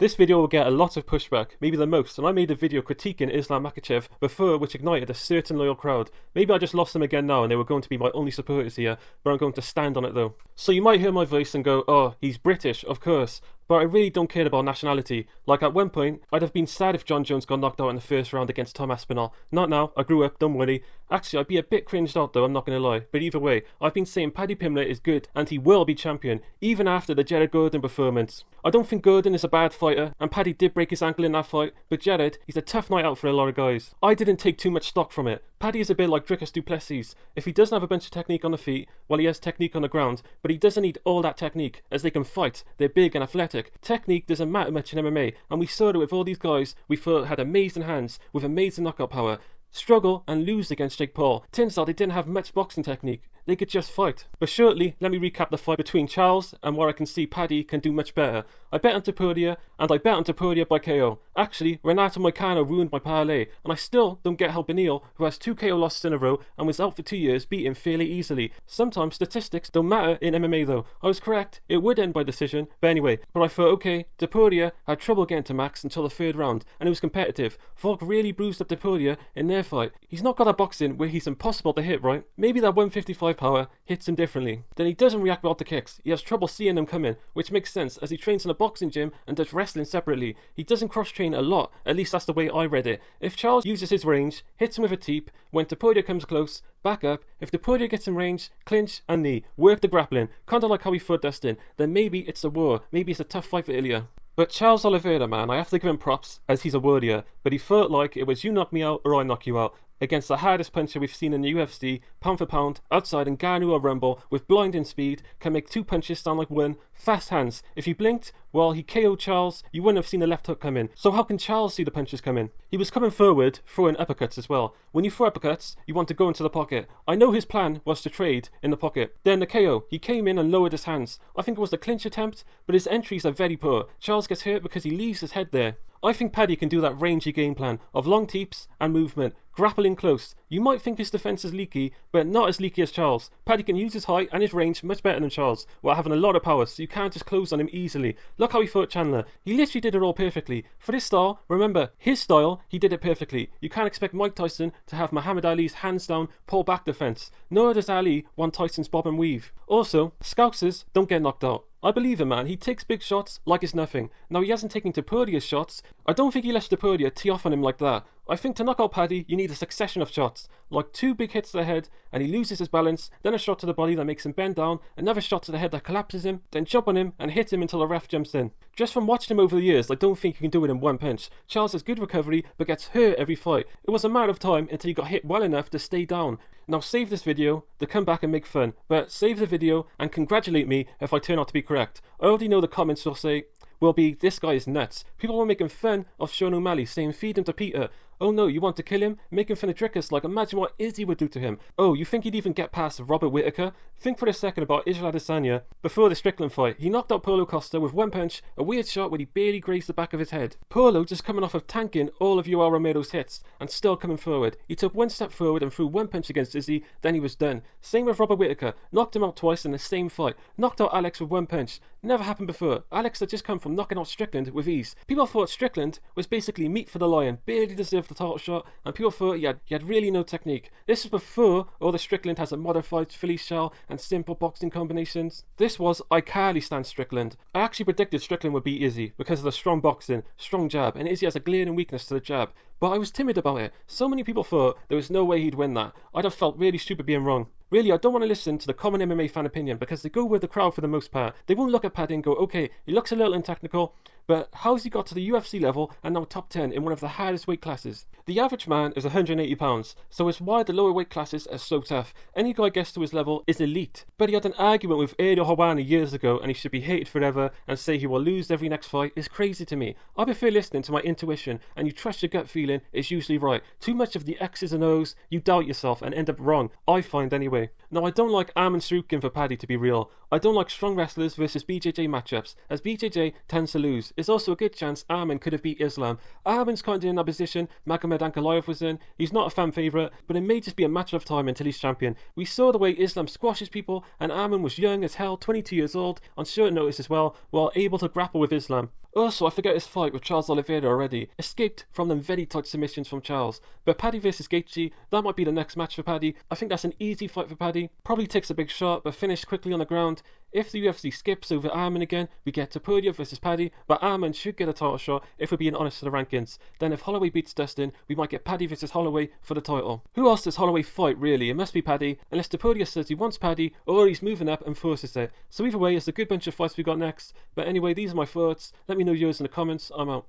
This video will get a lot of pushback, maybe the most, and I made a video critiquing Islam Makhachev before, which ignited a certain loyal crowd. Maybe I just lost them again now and they were going to be my only supporters here, but I'm going to stand on it though. So you might hear my voice and go, oh, he's British, of course. But I really don't care about nationality. Like at one point, I'd have been sad if John Jones got knocked out in the first round against Tom Aspinall. Not now, I grew up, don't worry. Actually, I'd be a bit cringed out though, I'm not going to lie. But either way, I've been saying Paddy Pimblett is good and he will be champion, even after the Jared Gordon performance. I don't think Gordon is a bad fighter, and Paddy did break his ankle in that fight, but Jared, he's a tough night out for a lot of guys. I didn't take too much stock from it. Paddy is a bit like Dricus du Plessis. If he doesn't have a bunch of technique on the feet, well, he has technique on the ground, but he doesn't need all that technique, as they can fight. They're big and athletic. Technique doesn't matter much in MMA, and we saw it with all these guys we thought had amazing hands with amazing knockout power struggle and lose against Jake Paul. Turns out they didn't have much boxing technique. They could just fight. But shortly, let me recap the fight between Charles and where I can see Paddy can do much better. I bet on Topuria, and I bet on Topuria by KO. Actually, Renato Moicano ruined my parlay, and I still don't get how Beneil, who has 2 KO losses in a row and was out for 2 years, beat him fairly easily. Sometimes statistics don't matter in MMA though. I was correct, it would end by decision, but anyway. But I thought, okay, Topuria had trouble getting to Max until the 3rd round, and it was competitive. Volk really bruised up Topuria in their fight. He's not got a boxing where he's impossible to hit, right? Maybe that 155 power hits him differently. Then he doesn't react well to kicks. He has trouble seeing them coming, which makes sense as he trains in a boxing gym and does wrestling separately. He doesn't cross-train a lot, at least that's the way I read it. If Charles uses his range, hits him with a teep, when Topuria comes close, back up. If Topuria gets in range, clinch and knee, work the grappling, kinda like how he fought Dustin, then maybe it's a war, maybe it's a tough fight for Illia. But Charles Oliveira, man, I have to give him props as he's a warrior, but he felt like it was you knock me out or I knock you out. Against the hardest puncher we've seen in the UFC, pound for pound, outside in Ngannou or Rumble, with blinding speed, can make 2 punches sound like 1, fast hands. If he blinked, well, he KO'd Charles, you wouldn't have seen the left hook come in. So how can Charles see the punches come in? He was coming forward, throwing uppercuts as well. When you throw uppercuts, you want to go into the pocket. I know his plan was to trade in the pocket. Then the KO, he came in and lowered his hands. I think it was the clinch attempt, but his entries are very poor. Charles gets hurt because he leaves his head there. I think Paddy can do that rangy game plan of long teeps and movement, grappling close. You might think his defense is leaky, but not as leaky as Charles. Paddy can use his height and his range much better than Charles, while having a lot of power, so you can't just close on him easily. Look how he fought Chandler. He literally did it all perfectly. For this style, remember, his style, he did it perfectly. You can't expect Mike Tyson to have Muhammad Ali's hands down, pull back defense. Nor does Ali want Tyson's bob and weave. Also, Scousers don't get knocked out. I believe him, man. He takes big shots like it's nothing. Now, he hasn't taken Topuria's shots. I don't think he lets Topuria tee off on him like that. I think to knock out Paddy, you need a succession of shots. Like 2 big hits to the head, and he loses his balance, then a shot to the body that makes him bend down, another shot to the head that collapses him, then jump on him and hit him until the ref jumps in. Just from watching him over the years, I don't think you can do it in 1 punch. Charles has good recovery, but gets hurt every fight. It was a matter of time until he got hit well enough to stay down. Now save this video to come back and make fun, but save the video and congratulate me if I turn out to be correct. I already know the comments will be, this guy is nuts. People were making fun of Sean O'Malley, saying feed him to Peter. Oh no, you want to kill him? Making fun of Dricus, like imagine what Izzy would do to him. Oh, you think he'd even get past Robert Whittaker? Think for a second about Israel Adesanya before the Strickland fight. He knocked out Paulo Costa with 1 punch, a weird shot where he barely grazed the back of his head. Paulo just coming off of tanking all of Yoel Romero's hits and still coming forward. He took 1 step forward and threw 1 punch against Izzy, then he was done. Same with Robert Whittaker, knocked him out twice in the same fight. Knocked out Alex with 1 punch. Never happened before. Alex had just come from knocking out Strickland with ease. People thought Strickland was basically meat for the lion, barely deserved the title shot, and people thought he had really no technique. This was before all the Strickland has a modified Philly shell and simple boxing combinations. This was I can't stand Strickland. I actually predicted Strickland would beat Izzy because of the strong boxing, strong jab, and Izzy has a glaring weakness to the jab. But I was timid about it. So many people thought there was no way he'd win that. I'd have felt really stupid being wrong. Really, I don't want to listen to the common MMA fan opinion because they go with the crowd for the most part. They won't look at Paddy and go, okay, he looks a little untechnical, but how's he got to the UFC level and now top 10 in one of the hardest weight classes? The average man is 180 pounds, so it's why the lower weight classes are so tough. Any guy gets to his level is elite. But he had an argument with Ariel Helwani years ago and he should be hated forever and say he will lose every next fight is crazy to me. I prefer listening to my intuition, and you trust your gut feeling is usually right. Too much of the X's and O's, you doubt yourself and end up wrong, I find anyway. Now, I don't like Arman Sarukian for Paddy, to be real. I don't like strong wrestlers versus BJJ matchups, as BJJ tends to lose. It's also a good chance Arman could have beat Islam. Arman's kind of in that position Magomed Ankalaev was in. He's not a fan favourite, but it may just be a matter of time until he's champion. We saw the way Islam squashes people, and Arman was young as hell, 22 years old, on short notice as well, while able to grapple with Islam. Also, I forget his fight with Charles Oliveira already. Escaped from them very tight submissions from Charles. But Paddy versus Gaethje, that might be the next match for Paddy. I think that's an easy fight for Paddy. Probably takes a big shot, but finished quickly on the ground. If the UFC skips over Arman again, we get Topuria versus Paddy, but Arman should get a title shot if we're being honest to the rankings. Then if Holloway beats Dustin, we might get Paddy versus Holloway for the title. Who else does Holloway fight really? It must be Paddy, unless Topuria says he wants Paddy, or he's moving up and forces it. So either way, it's a good bunch of fights we got next. But anyway, these are my thoughts. Let me know yours in the comments. I'm out.